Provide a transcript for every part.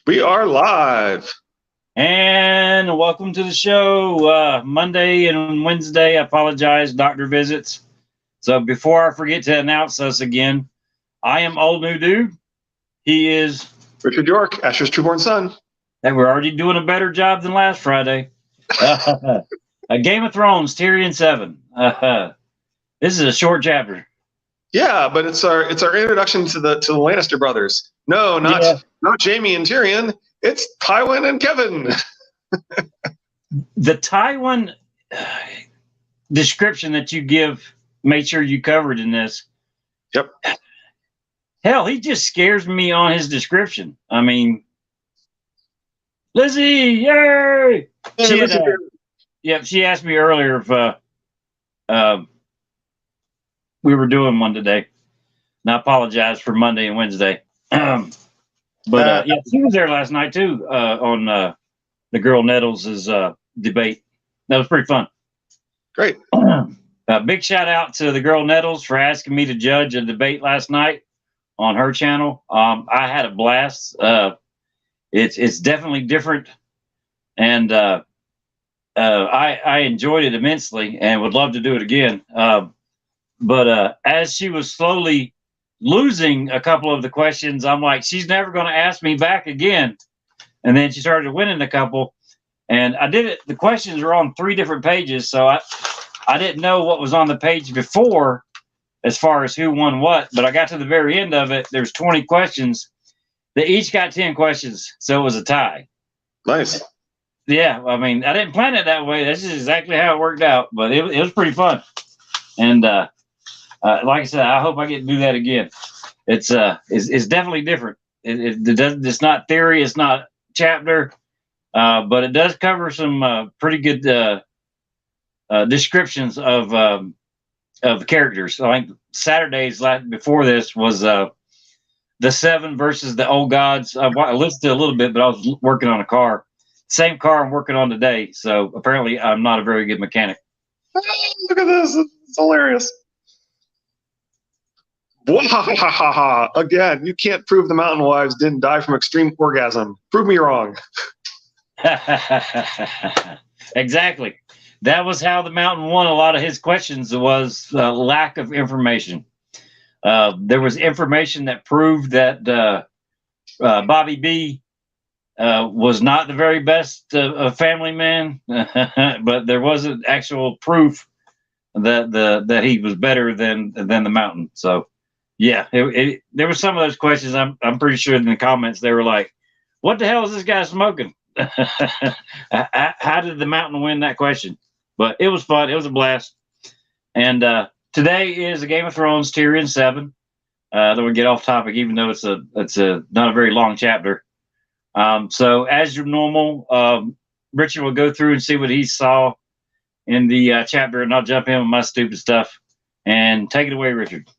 We are live. And welcome to the show. Monday and Wednesday, I apologize, doctor visits. So before I forget to announce us again, I am Old New Dude. He is Richard York, Asher's trueborn son. And we're already doing a better job than last Friday. A Game of Thrones, Tyrion 7. This is a short chapter. Yeah, but it's our introduction to the Lannister brothers. No, not Jaime and Tyrion. It's Tywin and Kevin. The Tywin description that you give, make sure you covered in this. Yep. Hell, he just scares me on his description. I mean, Lizzie, yay! She asked me earlier if we were doing one today. And I apologize for Monday and Wednesday. But she was there last night too on the girl Nettles' debate. That was pretty fun. Great. Big shout out to the girl Nettles for asking me to judge a debate last night on her channel. I had a blast. It's definitely different, and I enjoyed it immensely and would love to do it again. But as she was slowly losing a couple of the questions, I'm like, she's never going to ask me back again. And then she started winning a couple, and I did it. The questions were on 3 different pages, so I didn't know what was on the page before as far as who won what. But I got to the very end of it. There's 20 questions. They each got 10 questions, so it was a tie. Nice. Yeah, I mean, I didn't plan it that way. That's just exactly how it worked out. But it was pretty fun. And like I said, I hope I get to do that again. It's definitely different. It's not theory. It's not chapter. But it does cover some pretty good descriptions of characters. So I think Saturday's before this was the 7 versus the old gods. I listened to a little bit, but I was working on a car. Same car I'm working on today. So apparently I'm not a very good mechanic. Look at this. It's hilarious. Again, you can't prove the Mountain Wives didn't die from extreme orgasm. Prove me wrong. Exactly. That was how the Mountain won a lot of his questions, was lack of information. There was information that proved that Bobby B was not the very best family man, but there wasn't actual proof that he was better than the Mountain. So, yeah, there were some of those questions. I'm pretty sure in the comments they were like, "What the hell is this guy smoking?" How did the Mountain win that question? But it was fun. It was a blast. And today is a Game of Thrones Tyrion 7. Then we get off topic, even though it's not a very long chapter. So as your normal, Richard will go through and see what he saw in the chapter, and I'll jump in with my stupid stuff. And take it away, Richard.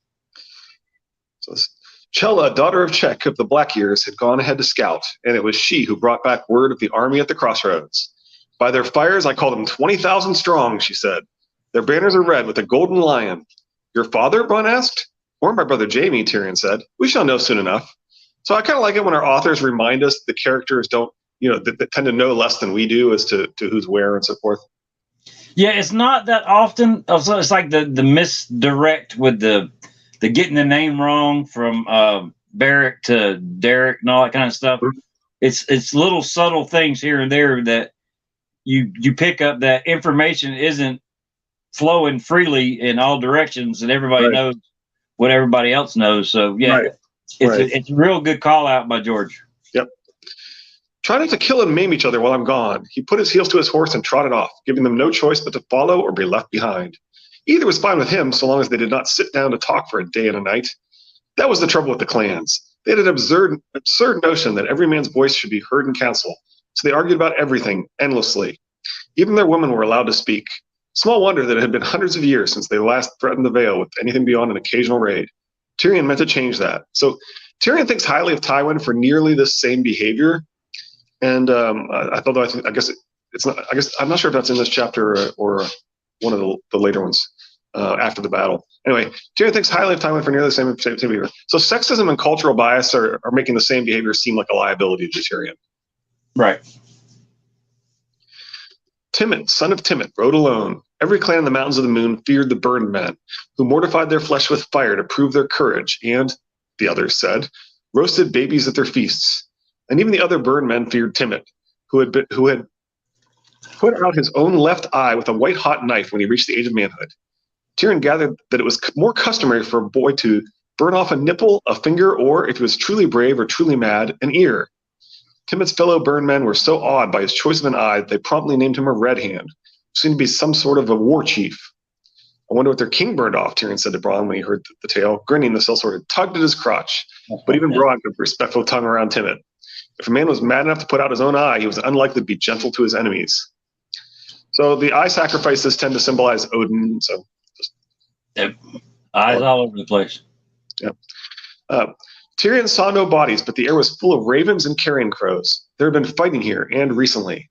So Chella, daughter of Chek of the Blackears, had gone ahead to scout, and it was she who brought back word of the army at the crossroads. By their fires I call them 20,000 strong, she said. Their banners are red with a golden lion. Your father? Bronn asked. Or my brother Jaime, Tyrion said. We shall know soon enough. So I kind of like it when our authors remind us the characters don't, that tend to know less than we do as to who's where and so forth. Yeah, it's not that often. Also, it's like the misdirect with the getting the name wrong from Barrack to Derek and all that kind of stuff. Mm-hmm. It's little subtle things here and there that you pick up that information isn't flowing freely in all directions, and everybody knows what everybody else knows. So yeah, it's a real good call out by George. Yep. Try not to kill and maim each other while I'm gone. He put his heels to his horse and trotted off, giving them no choice but to follow or be left behind. Either was fine with him, so long as they did not sit down to talk for a day and a night. That was the trouble with the clans. They had an absurd notion that every man's voice should be heard in council, so they argued about everything endlessly. Even their women were allowed to speak. Small wonder that it had been hundreds of years since they last threatened the Vale with anything beyond an occasional raid. Tyrion meant to change that. So Tyrion thinks highly of Tywin for nearly the same behavior. And I guess it's not. I guess I'm not sure if that's in this chapter or one of the later ones. after the battle. Anyway, Tyrion thinks highly of Tywin for nearly the same behavior. So sexism and cultural bias are making the same behavior seem like a liability to Tyrion. Right. Timett, son of Timett, rode alone. Every clan in the Mountains of the Moon feared the burned men, who mortified their flesh with fire to prove their courage, and, the others said, roasted babies at their feasts. And even the other burned men feared Timett, who had put out his own left eye with a white-hot knife when he reached the age of manhood. Tyrion gathered that it was more customary for a boy to burn off a nipple, a finger, or, if he was truly brave or truly mad, an ear. Timett's fellow burned men were so awed by his choice of an eye that they promptly named him a Red Hand, who seemed to be some sort of a war chief. I wonder what their king burned off, Tyrion said to Bronn when he heard the tale. Grinning, the sellsword had tugged at his crotch, but even Bronn could respectful tongue around Timett. If a man was mad enough to put out his own eye, he was unlikely to be gentle to his enemies. So the eye sacrifices tend to symbolize Odin. So, yep. Eyes all over the place. Yep. Tyrion saw no bodies, but the air was full of ravens and carrion crows. There had been fighting here, and recently.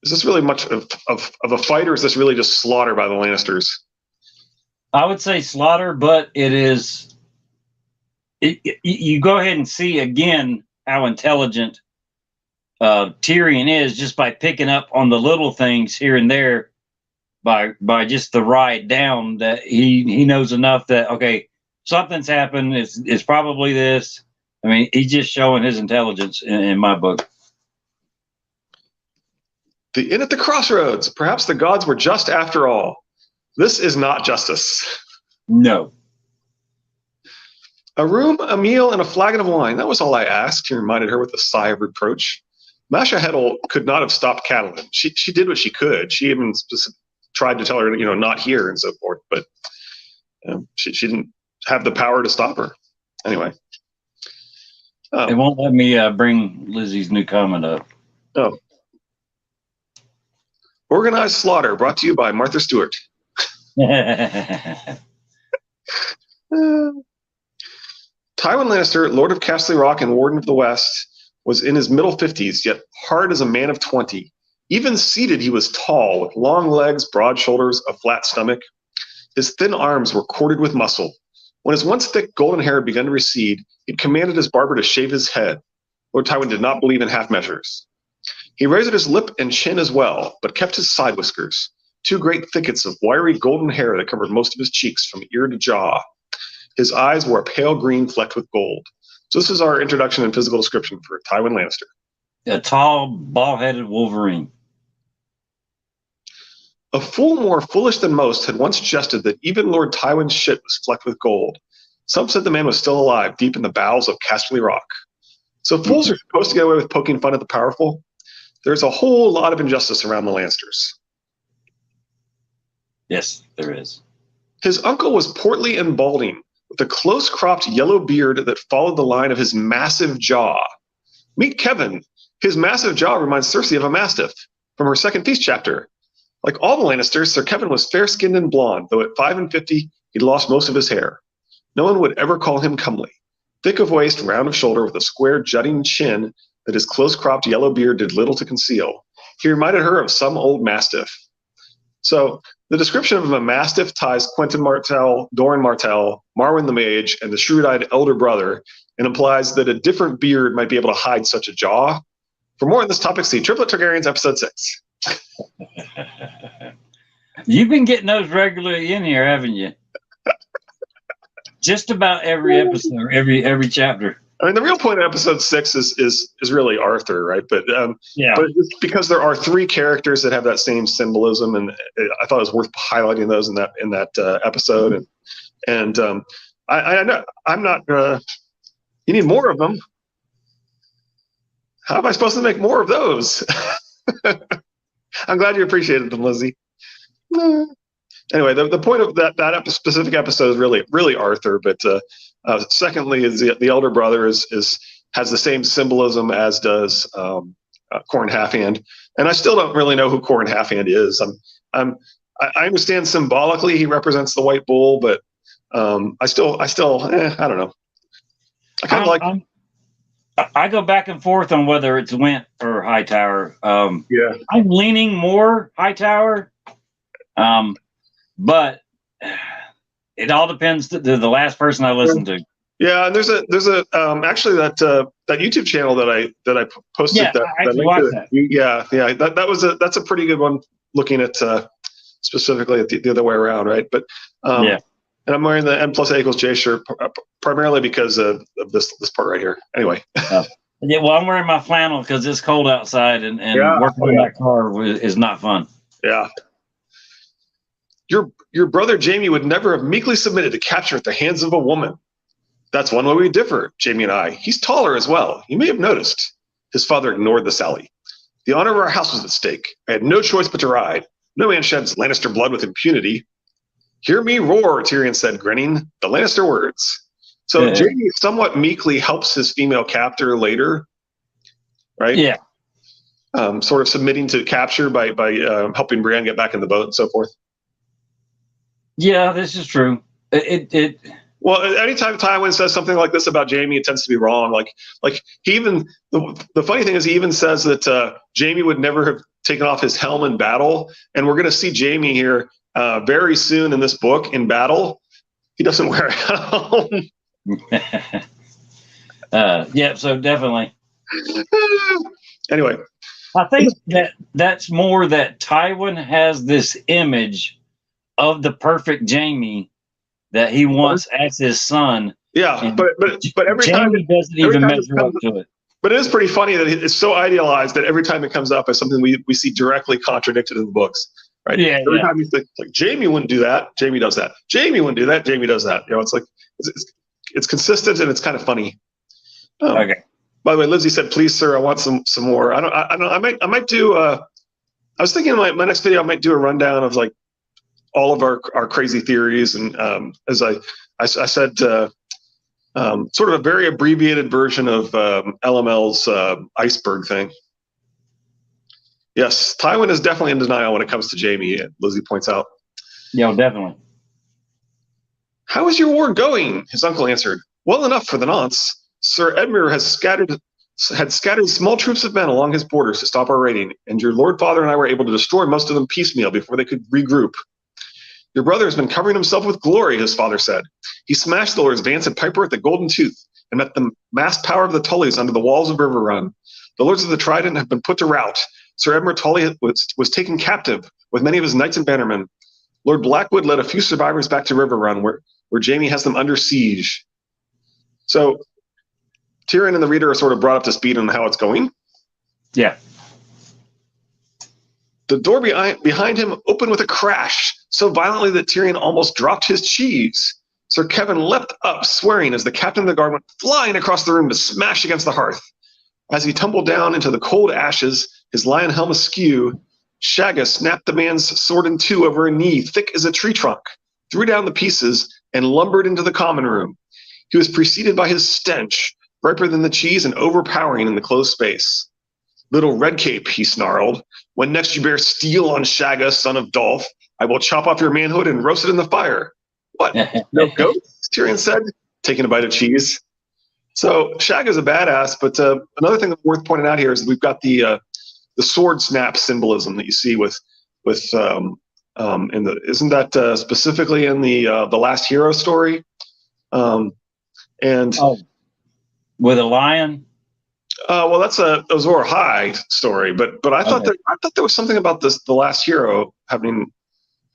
Is this really much of a fight, or is this really just slaughter by the Lannisters? I would say slaughter, but it is. You go ahead and see again how intelligent Tyrion is just by picking up on the little things here and there, by just the ride down, that he knows enough that, okay, something's happened. It's probably this. I mean, he's just showing his intelligence in my book. The inn at the crossroads. Perhaps the gods were just after all. This is not justice. No. A room, a meal, and a flagon of wine. That was all I asked, he reminded her with a sigh of reproach. Masha Heddle could not have stopped Catelyn. She did what she could. She even tried to tell her, not here and so forth, but she didn't have the power to stop her. Anyway. It won't let me bring Lizzie's new comment up. Oh. Organized Slaughter, brought to you by Martha Stewart. Tywin Lannister, Lord of Castle Rock and Warden of the West, was in his middle 50s, yet hard as a man of 20. Even seated, he was tall, with long legs, broad shoulders, a flat stomach. His thin arms were corded with muscle. When his once thick golden hair began to recede, he commanded his barber to shave his head. Lord Tywin did not believe in half measures. He razored his lip and chin as well, but kept his side whiskers, two great thickets of wiry golden hair that covered most of his cheeks from ear to jaw. His eyes were a pale green flecked with gold. So this is our introduction and physical description for Tywin Lannister. A tall, bald-headed Wolverine. A fool more foolish than most had once jested that even Lord Tywin's shit was flecked with gold. Some said the man was still alive deep in the bowels of Casterly Rock. So fools are supposed to get away with poking fun at the powerful. There's a whole lot of injustice around the Lannisters. Yes, there is. His uncle was portly and balding, with a close-cropped yellow beard that followed the line of his massive jaw. Meet Kevin. His massive jaw reminds Cersei of a mastiff from her second Feast chapter. Like all the Lannisters, Sir Kevin was fair-skinned and blonde, though at 5 and 50, he'd lost most of his hair. No one would ever call him comely. Thick of waist, round of shoulder, with a square jutting chin that his close-cropped yellow beard did little to conceal. He reminded her of some old mastiff. So the description of a mastiff ties Quentyn Martell, Doran Martell, Marwyn the Mage, and the shrewd-eyed elder brother, and implies that a different beard might be able to hide such a jaw. For more on this topic, see Triplet Targaryens Episode 6. You've been getting those regularly in here, haven't you? Just about every episode, every chapter. I mean, the real point of Episode 6 is really Arthur, right? But yeah, but it's because there are 3 characters that have that same symbolism, and I thought it was worth highlighting those in that episode. And I know I'm not. You need more of them. How am I supposed to make more of those? I'm glad you appreciated them, Lizzie. Anyway, the point of that specific episode is really Arthur, but secondly, is the elder brother has the same symbolism as does Corn Halfhand, and I still don't really know who Corn Halfhand is. I understand symbolically he represents the White Bull, but I still I don't know. I kind of like. I go back and forth on whether it's Went or Hightower. Yeah, I'm leaning more Hightower, but it all depends to the last person I listened to. Yeah, and there's a actually that YouTube channel that I posted Yeah, I that actually linked to watched it. that. Yeah, that's a pretty good one, looking at specifically at the other way around, right? But Yeah. and I'm wearing the N+A=J shirt primarily because of this part right here. Anyway, Yeah, well, I'm wearing my flannel because it's cold outside, and Yeah. working on that car is not fun. yeah. Your brother Jamie would never have meekly submitted to capture at the hands of a woman. That's one way we differ, Jamie and I. He's taller as well. You may have noticed. His father ignored the sally. The honor of our house was at stake. I had no choice but to ride. No man sheds Lannister blood with impunity. Hear me roar, Tyrion said, grinning. The Lannister words. So Jamie somewhat meekly helps his female captor later, right? Yeah. Sort of submitting to capture by helping Brienne get back in the boat and so forth. Yeah, this is true. Well, anytime Tywin says something like this about Jamie, it tends to be wrong. Like he even the funny thing is he even says that Jamie would never have taken off his helm in battle, and we're going to see Jamie here very soon in this book in battle. He doesn't wear a helm. Yeah, so definitely. Anyway, I think that's more that Tywin has this image of the perfect Jamie that he wants as his son. Yeah, but every Jamie time doesn't even measure up to it. But it is pretty funny that it's so idealized that every time it comes up as something we see directly contradicted in the books, right? Yeah. Every time he's like Jamie wouldn't do that, Jamie does that. Jamie wouldn't do that, Jamie does that. You know, it's like it's consistent and it's kind of funny. Okay. By the way, Lizzie said, "Please, sir, I want some more." I might do. I was thinking in my next video I might do a rundown of like all of our crazy theories, and as I said, sort of a very abbreviated version of LML's iceberg thing. Yes, Tywin is definitely in denial when it comes to Jamie, Lizzie points out. Yeah, definitely. How is your war going? His uncle answered. Well enough for the nonce. Sir Edmure had scattered small troops of men along his borders to stop our raiding, and your lord father and I were able to destroy most of them piecemeal before they could regroup. Your brother has been covering himself with glory, his father said. He smashed the Lords Vance and Piper at the Golden Tooth and met the massed power of the Tullys under the walls of River Run. The Lords of the Trident have been put to rout. Sir Edmure Tully was taken captive with many of his knights and bannermen. Lord Blackwood led a few survivors back to River Run, where Jamie has them under siege. So Tyrion and the reader are sort of brought up to speed on how it's going. Yeah. The door behind him opened with a crash, so violently that Tyrion almost dropped his cheese. Sir Kevin leapt up, swearing, as the captain of the guard went flying across the room to smash against the hearth. As he tumbled down into the cold ashes, his lion helm askew, Shagga snapped the man's sword in two over a knee, thick as a tree trunk, threw down the pieces, and lumbered into the common room. He was preceded by his stench, riper than the cheese and overpowering in the closed space. Little Redcape, he snarled, when next you bear steel on Shagga, son of Dolph, I will chop off your manhood and roast it in the fire. What? No ghosts? Tyrion said, taking a bite of cheese. So Shagga's a badass, but another thing that's worth pointing out here is that we've got the sword snap symbolism that you see with in the isn't that specifically in the Last Hero story, and with a lion. Well, that's a Azor High story, but I thought there was something about the Last Hero having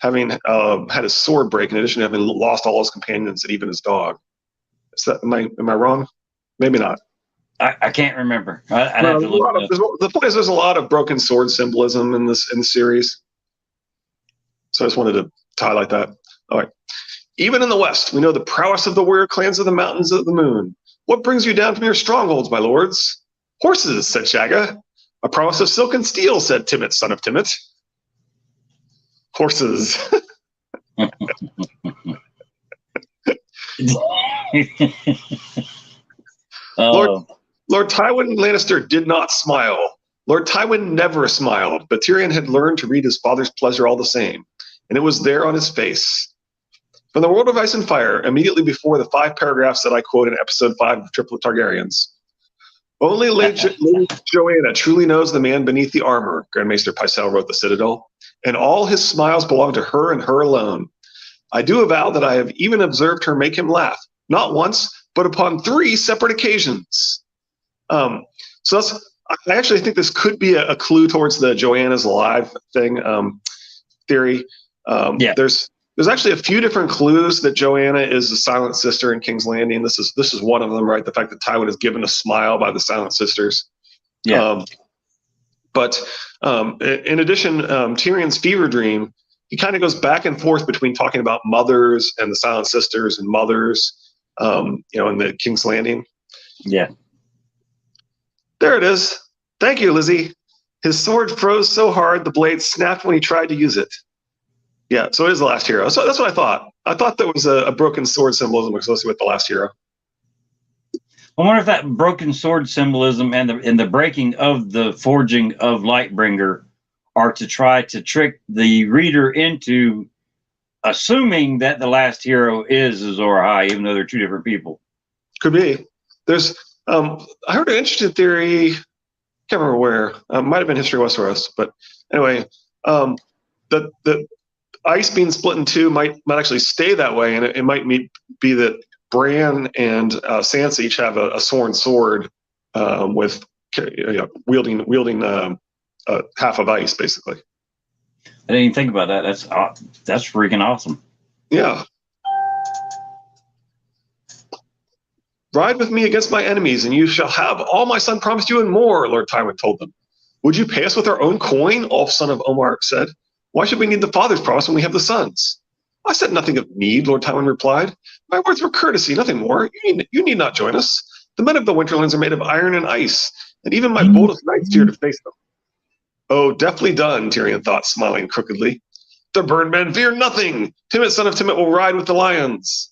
had his sword break in addition to having lost all his companions and even his dog. Is that am I wrong? Maybe not. I can't remember. I'd have to look it up. The point is, there's a lot of broken sword symbolism in the series, so I just wanted to highlight that. All right. Even in the West, we know the prowess of the warrior clans of the Mountains of the Moon. What brings you down from your strongholds, my lords? Horses, said Shagga. A promise of silk and steel, said Timett, son of Timett. Horses. Lord Tywin Lannister did not smile. Lord Tywin never smiled, but Tyrion had learned to read his father's pleasure all the same, and it was there on his face. From the world of ice and fire, immediately before the 5 paragraphs that I quote in episode 5 of Triplet Targaryens. Only Lady Joanna truly knows the man beneath the armor, Grand Maester Pycelle wrote the Citadel, and all his smiles belong to her and her alone. I do avow that I have even observed her make him laugh, not once, but upon 3 separate occasions. So I actually think this could be a clue towards the Joanna's alive thing theory. Yeah. There's actually a few different clues that Joanna is the Silent Sister in King's Landing. This is one of them, right? The fact that Tywin is given a smile by the Silent Sisters. Yeah. But in addition, Tyrion's fever dream, he kind of goes back and forth between talking about mothers and the Silent Sisters and mothers, in the King's Landing. Yeah. There it is. Thank you, Lizzie. His sword froze so hard the blade snapped when he tried to use it. Yeah, so it is the last hero. So that's what I thought. I thought there was a broken sword symbolism associated with the last hero. I wonder if that broken sword symbolism and the breaking of the forging of Lightbringer are to try to trick the reader into assuming that the last hero is Azor Ahai, even though they're 2 different people. Could be. There's I heard an interesting theory. Can't remember where. Might have been History of Westeros, but anyway, the ice being split in 2 might actually stay that way, and it might be that Bran and Sansa each have a sworn sword with wielding half of ice, basically. I didn't even think about that. That's freaking awesome. Yeah. Ride with me against my enemies, and you shall have all my son promised you and more, Lord Tywin told them. Would you pay us with our own coin? Ulf, son of Omar, said. Why should we need the father's promise when we have the son's? I said nothing of need, Lord Tywin replied. My words were courtesy, nothing more. You need not join us. The men of the Winterlands are made of iron and ice, and even my boldest knights fear to face them. Oh, deftly done, Tyrion thought, smiling crookedly. The Birdmen fear nothing. Timett, son of Timett, will ride with the lions.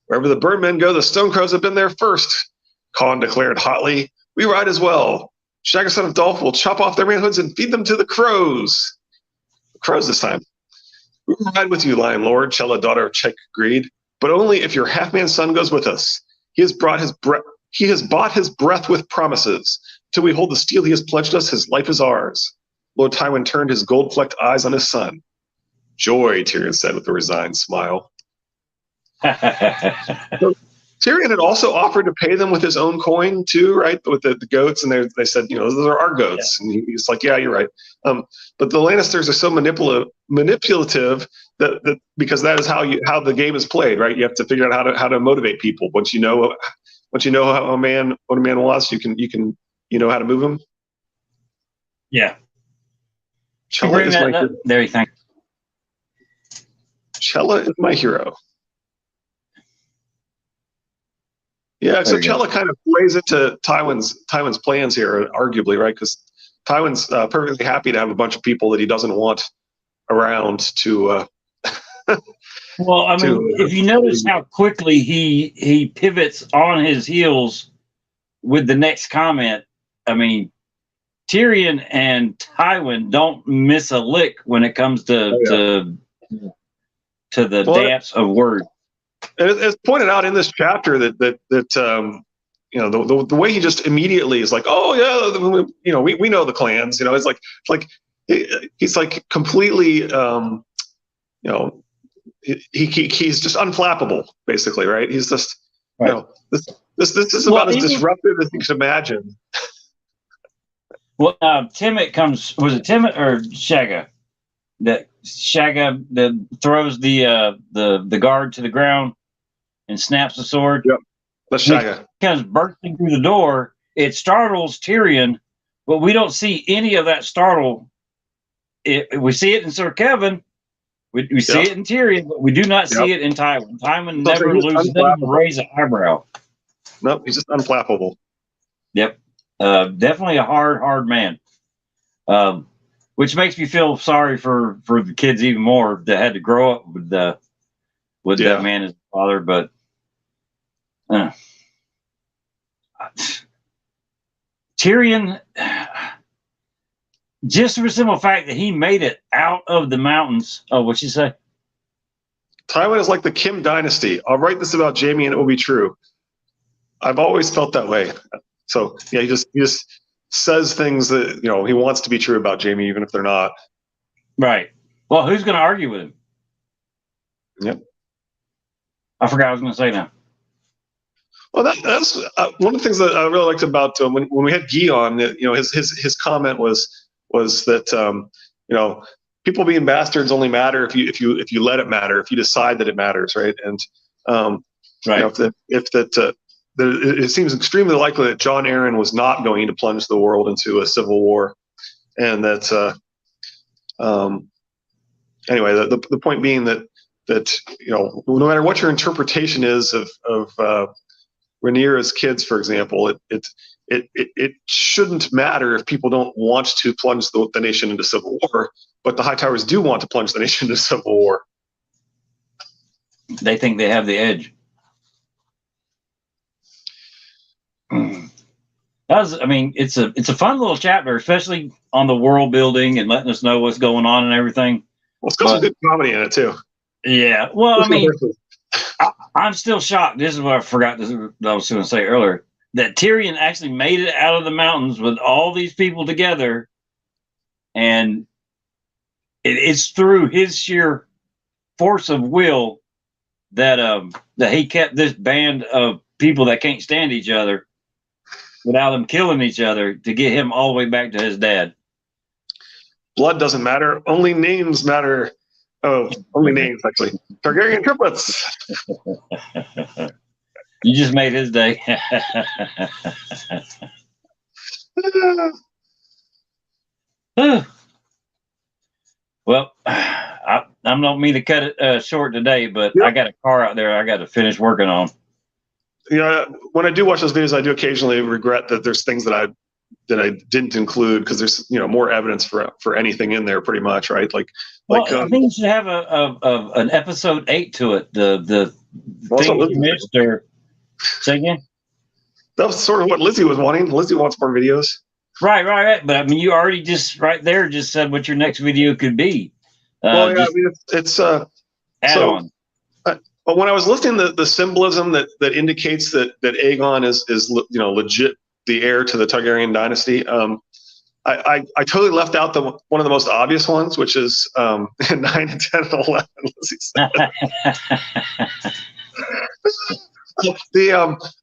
Wherever the Birdmen go, the Stonecrows have been there first, Khan declared hotly. We ride as well. Shagger, son of Dolph, will chop off their manhoods and feed them to the crows. The crows this time. We will ride with you, Lion Lord, Chella, daughter of Chek, agreed, but only if your half-man son goes with us. He has bought his breath with promises. Till we hold the steel he has pledged us, his life is ours. Lord Tywin turned his gold-flecked eyes on his son. Joy, Tyrion said with a resigned smile. So, Tyrion had also offered to pay them with his own coin too, right? With the goats, and they said, those are our goats, yeah. And he's like, yeah, you're right. But the Lannisters are so manipulative that because that is how the game is played, right? You have to figure out how to motivate people. Once you know what a man wants, you can how to move him. Yeah. Chella is my hero. There you think. Chella is my hero. Yeah, so Chella kind of plays into Tywin's plans here, arguably, right? Because Tywin's perfectly happy to have a bunch of people that he doesn't want around to. Well, I mean, if you notice how quickly he pivots on his heels with the next comment, I mean, Tyrion and Tywin don't miss a lick when it comes to the dance of words. And it's pointed out in this chapter that the way he just immediately is like, oh yeah, we know the clans, it's like he's like completely he's just unflappable, basically, right? He's just right. This is about as disruptive as you can imagine. Well, Timett comes. Was it Timett or Shagga? That Shagga that throws the guard to the ground and snaps the sword. Yep, that's Shagga. He comes bursting through the door. It startles Tyrion, but we don't see any of that startle. We see it in Sir Kevin. We see it in Tyrion, but we do not see it in Tywin. Tywin never loses to raise an eyebrow. Nope, he's just unflappable. Yep. Definitely a hard man. Which makes me feel sorry for the kids even more that had to grow up with that man as father. But Tyrion, just for the simple fact that he made it out of the mountains. Oh, what'd you say? Tywin is like the Kim dynasty. I'll write this about Jaime and it will be true. I've always felt that way. So yeah, he just says things that he wants to be true about Jaime, even if they're not. Right. Well, who's going to argue with him? Yep. I forgot what I was going to say now. Well, that's one of the things that I really liked about when we had Guy on. His comment was that people being bastards only matter if you let it matter, if you decide that it matters, right? And Right. It seems extremely likely that John Aaron was not going to plunge the world into a civil war, and that anyway, the point being that no matter what your interpretation is of Rhaenyra's kids, for example, it shouldn't matter if people don't want to plunge the nation into civil war, but the Hightowers do want to plunge the nation into civil war. They think they have the edge. It's a fun little chapter, especially on the world building and letting us know what's going on and everything. Well, it's got some good comedy in it too. Yeah. Well, I'm still shocked. This is what I forgot that I was going to say earlier, that Tyrion actually made it out of the mountains with all these people together, and it's through his sheer force of will that he kept this band of people that can't stand each other without them killing each other to get him all the way back to his dad. Blood doesn't matter. Only names matter. Oh, only names, actually. Targaryen triplets. You just made his day. Well, I'm not mean to cut it short today, but yep. I got a car out there I got to finish working on. Yeah, when I do watch those videos, I do occasionally regret that there's things that I didn't include, because there's more evidence for anything in there, pretty much, right? I think you should have an episode 8 to it. The things you missed, or say again. That was sort of what Lizzie was wanting. Lizzie wants more videos. Right. But you already just right there just said what your next video could be. Well, yeah, it's add on. But when I was listening to the symbolism that indicates that Aegon is legit the heir to the Targaryen dynasty, I totally left out one of the most obvious ones, which is 9 and 10 and 11.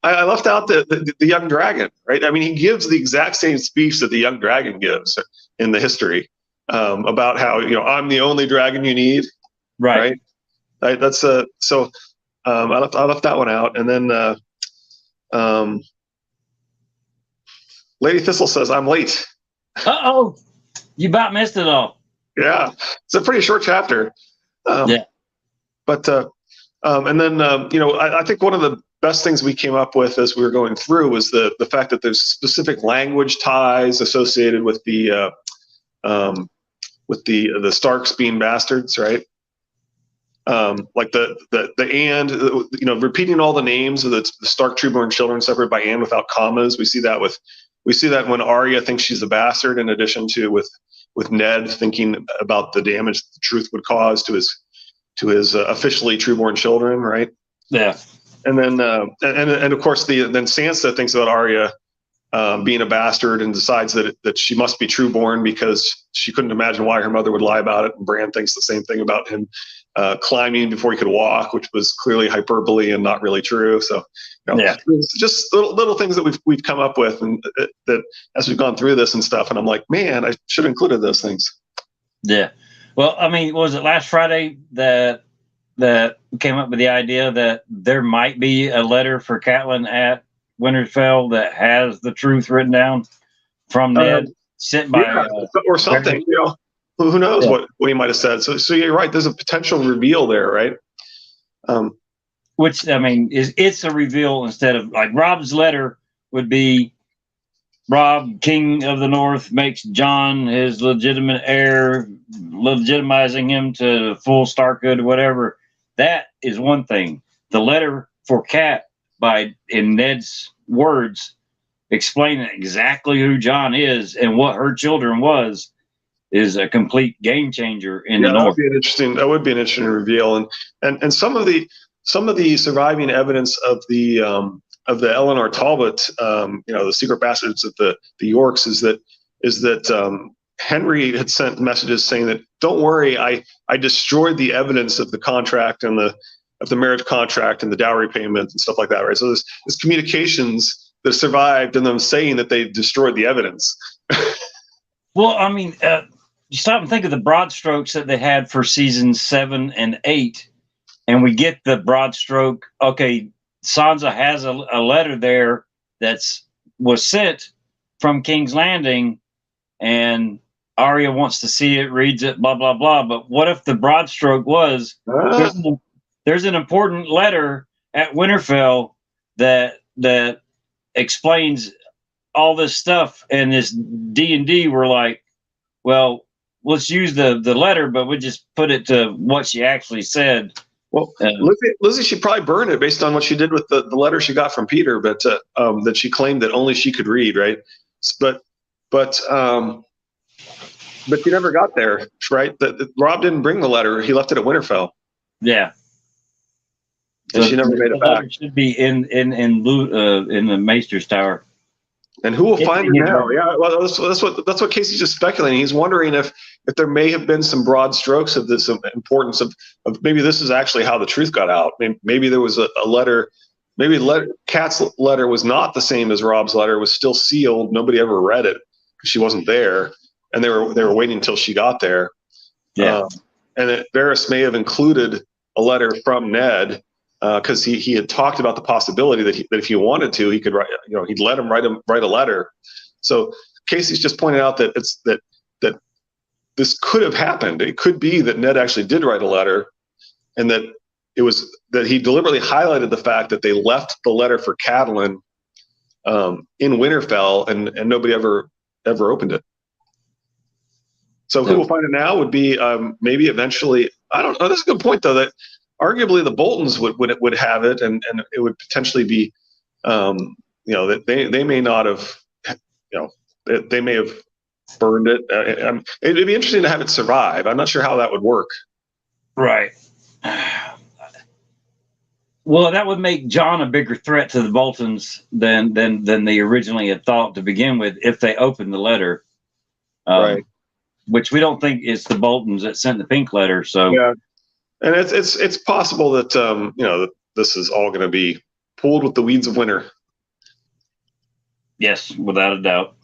I left out the young dragon, right? I mean, he gives the exact same speech that the young dragon gives in the history about how I'm the only dragon you need, right? That's so. I left that one out, and then Lady Thistle says I'm late. You about missed it all. Yeah, it's a pretty short chapter. Yeah, but and then I think one of the best things we came up with as we were going through was the fact that there's specific language ties associated with the Starks being bastards, right? Like repeating all the names of the Stark true-born children separated by and without commas. We see that when Arya thinks she's a bastard, in addition to with Ned thinking about the damage the truth would cause to his officially true-born children, right? Yeah. And then and of course then Sansa thinks about Arya being a bastard and decides that she must be true-born because she couldn't imagine why her mother would lie about it. And Bran thinks the same thing about him climbing before he could walk, which was clearly hyperbole and not really true. So just little things that we've come up with, and that as we've gone through this and stuff. And I'm like, man, I should have included those things. Yeah. Well, I mean, was it last Friday that came up with the idea that there might be a letter for Catelyn at Winterfell that has the truth written down from Ned, sent by or something? Who knows what he might have said. So you're right. There's a potential reveal there, right? Which, I mean, it's a reveal instead of, like, Rob's letter would be Rob, King of the North, makes Jon his legitimate heir, legitimizing him to full Starkhood, whatever. That is one thing. The letter for Cat, in Ned's words, explaining exactly who Jon is and what her children was, is a complete game changer in the North. That would be an interesting reveal. And some of the surviving evidence of the Eleanor Talbot, the secret bastards of the Yorks, is that Henry had sent messages saying that, don't worry, I destroyed the evidence of the contract and the marriage contract and the dowry payment and stuff like that, right? So there's communications that survived and them saying that they destroyed the evidence. Well, I mean, you stop and think of the broad strokes that they had for seasons 7 and 8, and we get the broad stroke. Okay, Sansa has a letter there was sent from King's Landing, and Arya wants to see it, reads it, blah blah blah. But what if the broad stroke was there's an important letter at Winterfell that explains all this stuff, and this D&D were like, well, let's use the letter, but we just put it to what she actually said. Well, Lizzie should probably burn it based on what she did with the letter she got from Peter, but that she claimed that only she could read, right? But she never got there, right? Rob didn't bring the letter; he left it at Winterfell. Yeah, and she never made it back. It should be in the Maester's Tower. And who will find her now? Yeah, well, that's what Casey's just speculating. He's wondering if there may have been some broad strokes of this importance of maybe this is actually how the truth got out. Maybe there was a letter. Maybe Kat's letter was not the same as Rob's letter. It was still sealed. Nobody ever read it because she wasn't there, and they were waiting until she got there. Yeah, and that Varys may have included a letter from Ned. Because he had talked about the possibility that if he wanted to, he could write. He'd let him write a letter. So Casey's just pointed out that that this could have happened. It could be that Ned actually did write a letter, and that he deliberately highlighted the fact that they left the letter for Catelyn in Winterfell, and nobody ever opened it. So who will find it now would be maybe eventually. I don't know. That's a good point though. That arguably the Boltons would have it, and it would potentially be, that they may not have, they may have burned it. It'd be interesting to have it survive. I'm not sure how that would work. Right. Well, that would make Jon a bigger threat to the Boltons than they originally had thought to begin with if they opened the letter. Right. Which we don't think is the Boltons that sent the pink letter. So. Yeah. And it's possible that that this is all going to be pulled with the weeds of winter. Yes, without a doubt.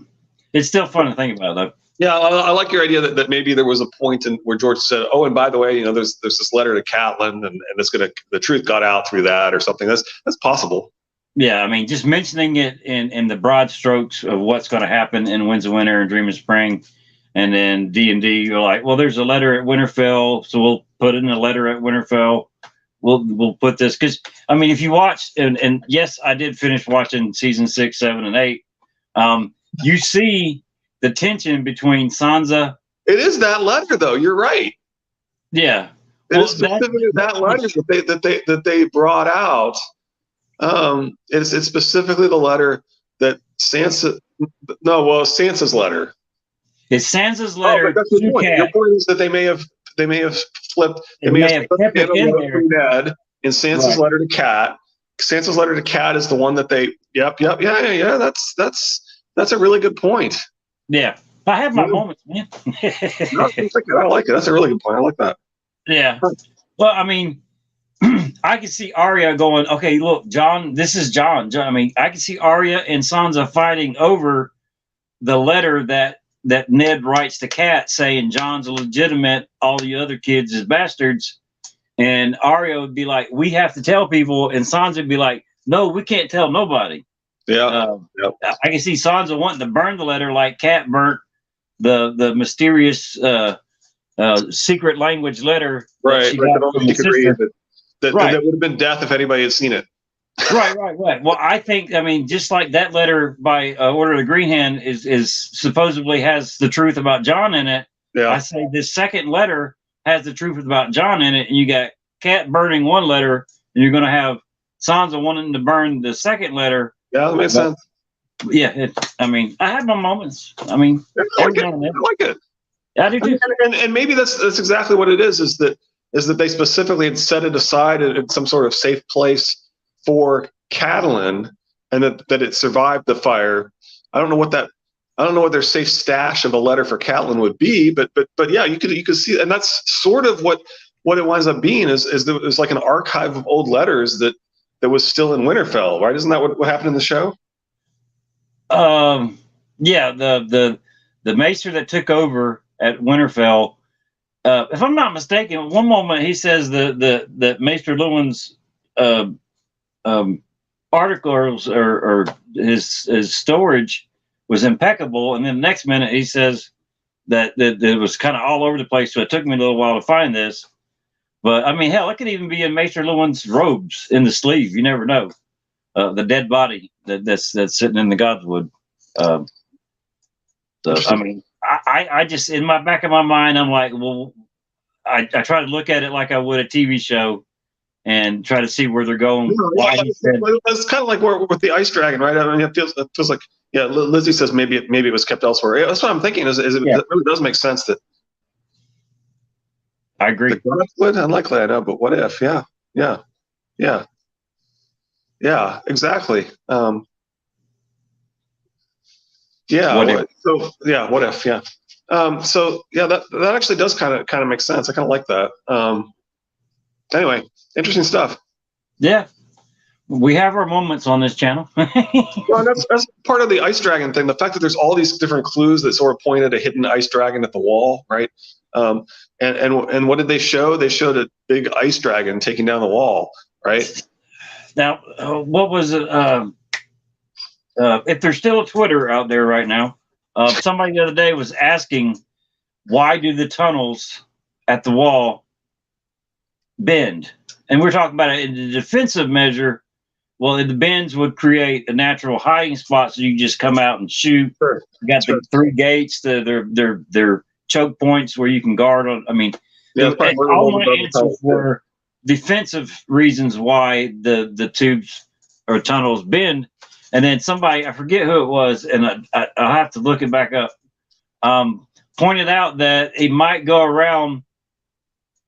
It's still fun to think about, though. Yeah, I like your idea that maybe there was a point where George said, "Oh, and by the way, there's this letter to Catelyn, and the truth got out through that or something." That's possible. Yeah, I mean, just mentioning it in the broad strokes of what's going to happen in Winds of Winter and Dream of Spring. And then D&D, you're like, well, there's a letter at Winterfell, so we'll put in a letter at Winterfell. We'll put this because I mean, if you watch and yes, I did finish watching season 6, 7, and 8. You see the tension between Sansa. It is that letter, though. You're right. Yeah, it is specifically that letter that they brought out. It's specifically the letter that Sansa. No, well, Sansa's letter. It's Sansa's letter. But that's the point. Your point is that they may have flipped. They may have kept it in there. Ned in Sansa's letter to Cat. Sansa's letter to Cat is the one that they. Yep. Yeah. That's a really good point. Yeah, I have my moments, man. I like it. That's a really good point. I like that. Yeah. Well, I mean, I can see Arya going, okay, look, Jon. This is Jon. I mean, I can see Arya and Sansa fighting over the letter that Ned writes to Cat saying Jon's legitimate, all the other kids is bastards. And Arya would be like, we have to tell people. And Sansa would be like, no, we can't tell nobody. Yeah. I can see Sansa wanting to burn the letter like Cat burnt the mysterious secret language letter. Right. That would have been death if anybody had seen it. Right. Well, I think, I mean, just like that letter by Order of the Green Hand is supposedly has the truth about Jon in it. Yeah. I say this second letter has the truth about Jon in it, and you got Cat burning one letter, and you're going to have Sansa wanting to burn the second letter. Yeah, that makes sense. Yeah, I mean, I have my moments. I mean, I like it. I do too. And maybe that's exactly what it is. Is that they specifically had set it aside in some sort of safe place for Catelyn, and that it survived the fire. I don't know what their safe stash of a letter for Catelyn would be, but yeah, you could see, and that's sort of what what it winds up being is there was like an archive of old letters that was still in Winterfell, right? Isn't that what happened in the show? Yeah, the maester that took over at Winterfell. If I'm not mistaken, one moment he says that Maester Lewin's articles or his storage was impeccable, and then the next minute he says that it was kind of all over the place. So it took me a little while to find this. But I mean, hell, it could even be in Maester Lewin's robes in the sleeve. You never know. The dead body that's sitting in the Godswood. So I mean, I just in my back of my mind, I'm like, well, I try to look at it like I would a TV show and try to see where they're going. Yeah, it's kind of like with the ice dragon, right? I mean, it feels like, yeah. Lizzie says maybe it was kept elsewhere. That's what I'm thinking. It really does make sense that. I agree. Unlikely, I know, but what if? Yeah, exactly. What if? Yeah. So yeah, that actually does kind of make sense. I kind of like that. Anyway, interesting stuff. Yeah, we have our moments on this channel. Well, that's part of the ice dragon thing. The fact that there's all these different clues that sort of point at a hidden ice dragon at the wall, right? And what did they show? They showed a big ice dragon taking down the wall, right? Now, what was it? If there's still a Twitter out there right now, somebody the other day was asking, why do the tunnels at the wall bend? And we're talking about it in the defensive measure. Well, the bends would create a natural hiding spot, so you just come out and shoot. Sure. You got the 3 gates, they're choke points where you can guard on. I mean, all my answers were defensive reasons why the tubes or tunnels bend. And then somebody, I forget who it was, and I'll have to look it back up, pointed out that it might go around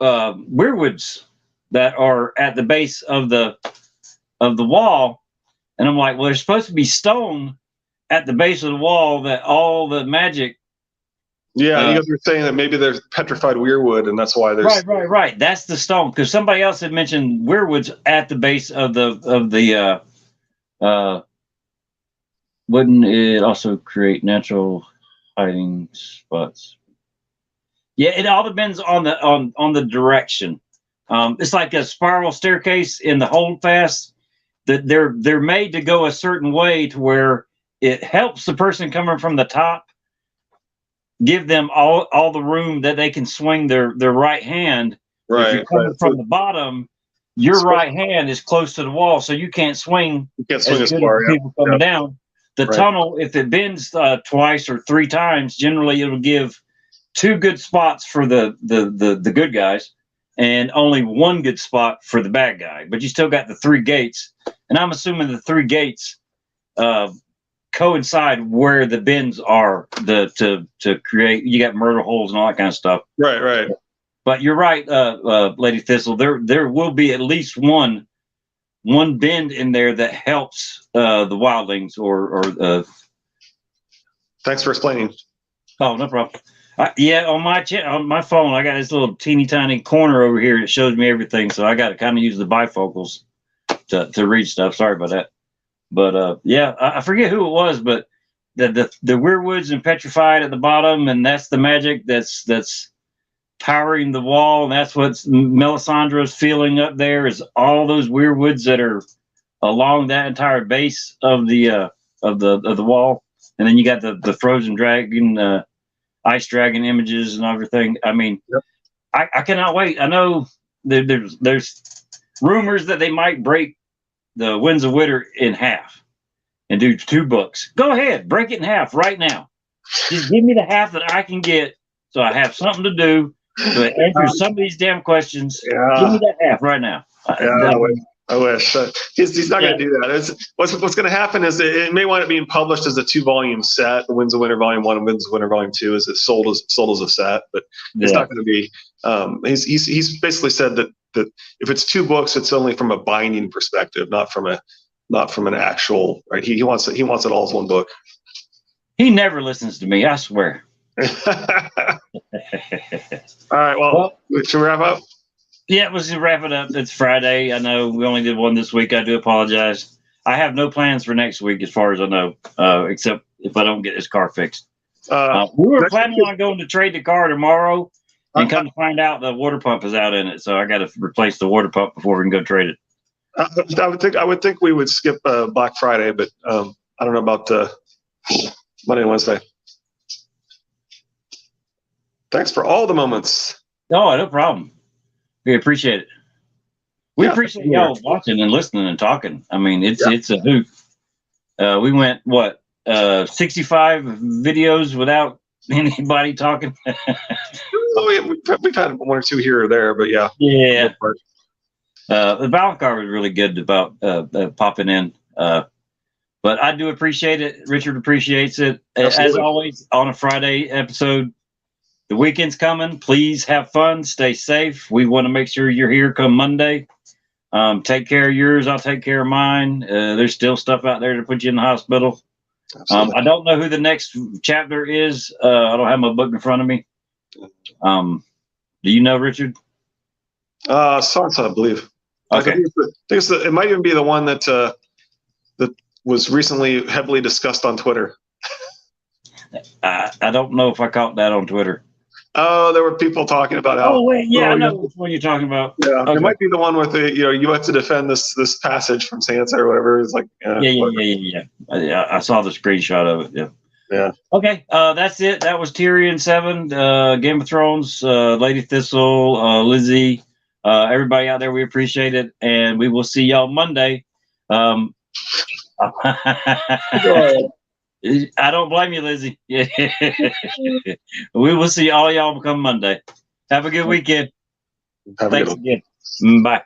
weirwoods that are at the base of the wall. And I'm like, well, there's supposed to be stone at the base of the wall that all the magic. Yeah, you guys were saying that maybe there's petrified weirwood, and that's why there's right. That's the stone, because somebody else had mentioned weirwoods at the base of the wouldn't it also create natural hiding spots? Yeah, it all depends on the direction. It's like a spiral staircase in the holdfast. That they're made to go a certain way to where it helps the person coming from the top, give them all the room that they can swing their right hand. Right. If you're coming from the bottom, your right hand is close to the wall, so you can't swing. You can't swing as far. People coming down. The tunnel, if it bends twice or 3 times, generally it'll give 2 good spots for the good guys, and only 1 good spot for the bad guy. But you still got the 3 gates, and I'm assuming the 3 gates coincide where the bends are to create. You got murder holes and all that kind of stuff. Right. But you're right, Lady Thistle. There will be at least one bend in there that helps the wildlings or. Thanks for explaining. Oh, no problem. Yeah, on my phone, I got this little teeny tiny corner over here that shows me everything, so I got to kind of use the bifocals to read stuff. Sorry about that. But yeah, I forget who it was, but the weirwoods and petrified at the bottom, and that's the magic that's powering the wall, and that's what Melisandre's feeling up there is all those weirwoods that are along that entire base of the wall, and then you got the frozen dragon, ice dragon images and everything. I mean, yep. I cannot wait. I know there's rumors that they might break the Winds of Winter in half and do 2 books. Go ahead, break it in half right now. Just give me the half that I can get, so I have something to do to answer some of these damn questions. Yeah. Give me that half right now. I wish. He's not going to do that. What's going to happen is it may wind up being published as a 2-volume set. The Winds of Winter Volume 1 and Winds of Winter Volume 2 is sold as a set, but it's not going to be. He's basically said that if it's 2 books, it's only from a binding perspective, not from an actual right. He wants it all as 1 book. He never listens to me, I swear. All right. Well, should we wrap up? Yeah, let's just wrap it up. It's Friday. I know we only did one this week. I do apologize. I have no plans for next week, as far as I know, except if I don't get this car fixed. We were planning on going to trade the car tomorrow, and come to find out the water pump is out in it. So I got to replace the water pump before we can go trade it. I would think we would skip Black Friday, but I don't know about Monday and Wednesday. Thanks for all the moments. Oh, no problem. We appreciate it. We appreciate y'all watching and listening and talking. I mean, it's a hoot. We went 65 videos without anybody talking. We've had one or two here or there, but yeah. The balance car was really good about popping in. But I do appreciate it. Richard appreciates it. Absolutely. As always, on a Friday episode, the weekend's coming. Please have fun. Stay safe. We want to make sure you're here come Monday. Take care of yours. I'll take care of mine. There's still stuff out there to put you in the hospital. I don't know who the next chapter is. I don't have my book in front of me. Do you know, Richard? Sansa, I believe. Okay. It might even be the one that that was recently heavily discussed on Twitter. I don't know if I caught that on Twitter. Oh, there were people talking about how. Oh wait, yeah, I know which one you're talking about. Yeah, okay. It might be the one with the you have to defend this passage from Sansa or whatever. It's like yeah. I saw the screenshot of it. Yeah. Okay, that's it. That was Tyrion 7, Game of Thrones, Lady Thistle, Lizzie, everybody out there. We appreciate it, and we will see y'all Monday. I don't blame you, Lizzie. We will see all y'all come Monday. Have a good weekend. Thanks again. Bye.